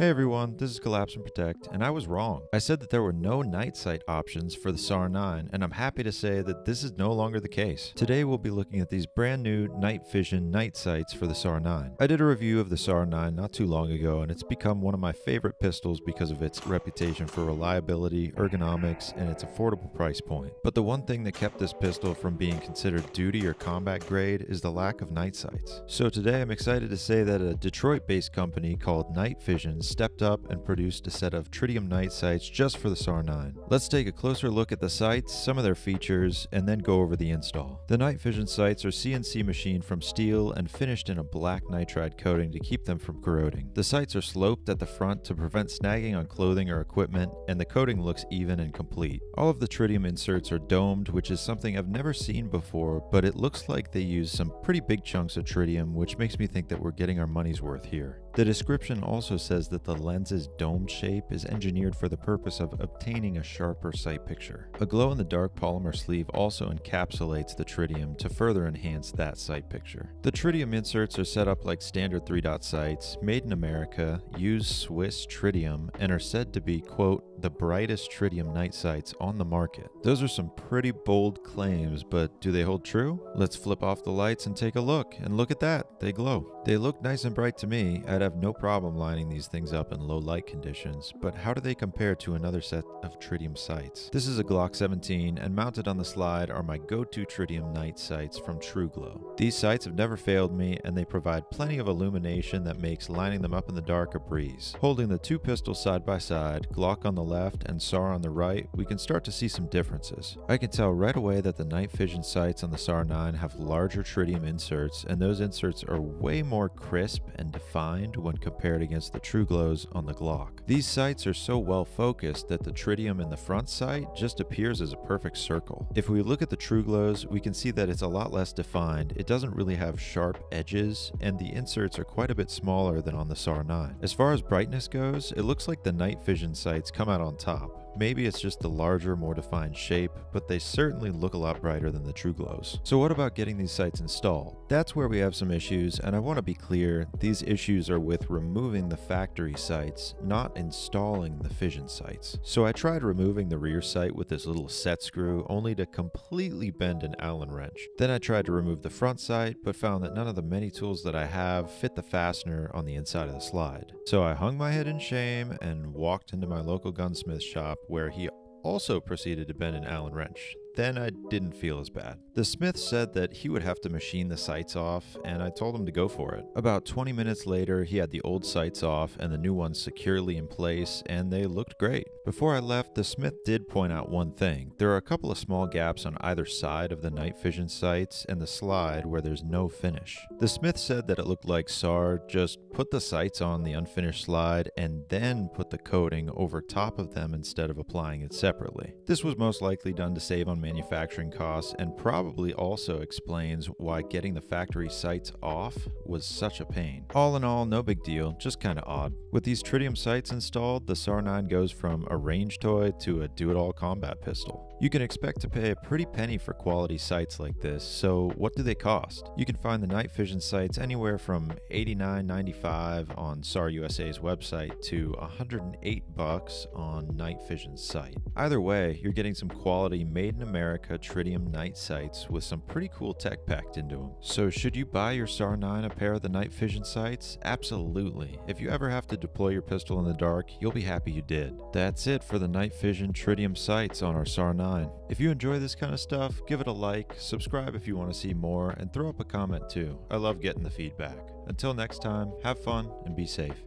Hey everyone, this is Collapse and Protect, and I was wrong. I said that there were no night sight options for the SAR-9, and I'm happy to say that this is no longer the case. Today we'll be looking at these brand new night vision night sights for the SAR-9. I did a review of the SAR-9 not too long ago, and it's become one of my favorite pistols because of its reputation for reliability, ergonomics, and its affordable price point. But the one thing that kept this pistol from being considered duty or combat grade is the lack of night sights. So today I'm excited to say that a Detroit-based company called Night Vision stepped up and produced a set of tritium night sights just for the SAR-9. Let's take a closer look at the sights, some of their features, and then go over the install. The night vision sights are CNC machined from steel and finished in a black nitride coating to keep them from corroding. The sights are sloped at the front to prevent snagging on clothing or equipment, and the coating looks even and complete. All of the tritium inserts are domed, which is something I've never seen before, but it looks like they use some pretty big chunks of tritium, which makes me think that we're getting our money's worth here. The description also says that the lens's domed shape is engineered for the purpose of obtaining a sharper sight picture. A glow-in-the-dark polymer sleeve also encapsulates the tritium to further enhance that sight picture. The tritium inserts are set up like standard 3-dot sights, made in America, use Swiss tritium, and are said to be, quote, the brightest tritium night sights on the market. Those are some pretty bold claims, but do they hold true? Let's flip off the lights and take a look, and look at that, they glow. They look nice and bright to me. I'd have no problem lining these things up in low light conditions, but how do they compare to another set of tritium sights? This is a Glock 17, and mounted on the slide are my go-to tritium night sights from TrueGlow. These sights have never failed me, and they provide plenty of illumination that makes lining them up in the dark a breeze. Holding the two pistols side by side, Glock on the left and SAR on the right, we can start to see some differences. I can tell right away that the night vision sights on the SAR-9 have larger tritium inserts, and those inserts are way more crisp and defined when compared against the TrueGlows on the Glock. These sights are so well focused that the tritium in the front sight just appears as a perfect circle. If we look at the TrueGlows, we can see that it's a lot less defined, it doesn't really have sharp edges, and the inserts are quite a bit smaller than on the SAR-9. As far as brightness goes, it looks like the night vision sights come out on top. Maybe it's just the larger, more defined shape, but they certainly look a lot brighter than the TrueGlows. So what about getting these sights installed? That's where we have some issues, and I want to be clear, these issues are with removing the factory sights, not installing the vision sights. So I tried removing the rear sight with this little set screw, only to completely bend an Allen wrench. Then I tried to remove the front sight, but found that none of the many tools that I have fit the fastener on the inside of the slide. So I hung my head in shame and walked into my local gunsmith shop, where he also proceeded to bend an Allen wrench. Then I didn't feel as bad. The smith said that he would have to machine the sights off, and I told him to go for it. About 20 minutes later, he had the old sights off and the new ones securely in place, and they looked great. Before I left, the smith did point out one thing. There are a couple of small gaps on either side of the night vision sights and the slide where there's no finish. The smith said that it looked like SAR just put the sights on the unfinished slide and then put the coating over top of them instead of applying it separately. This was most likely done to save on manufacturing costs, and probably also explains why getting the factory sights off was such a pain. All in all, no big deal, just kinda odd. With these tritium sights installed, the SAR-9 goes from a range toy to a do-it-all combat pistol. You can expect to pay a pretty penny for quality sights like this, so what do they cost? You can find the night vision sights anywhere from $89.95 on SAR USA's website to $108 on Night Vision's site. Either way, you're getting some quality made in America tritium night sights with some pretty cool tech packed into them. So should you buy your SAR-9 a pair of the night vision sights? Absolutely. If you ever have to deploy your pistol in the dark, you'll be happy you did. That's it for the night vision tritium sights on our SAR-9. If you enjoy this kind of stuff, give it a like, subscribe if you want to see more, and throw up a comment too. I love getting the feedback. Until next time, have fun and be safe.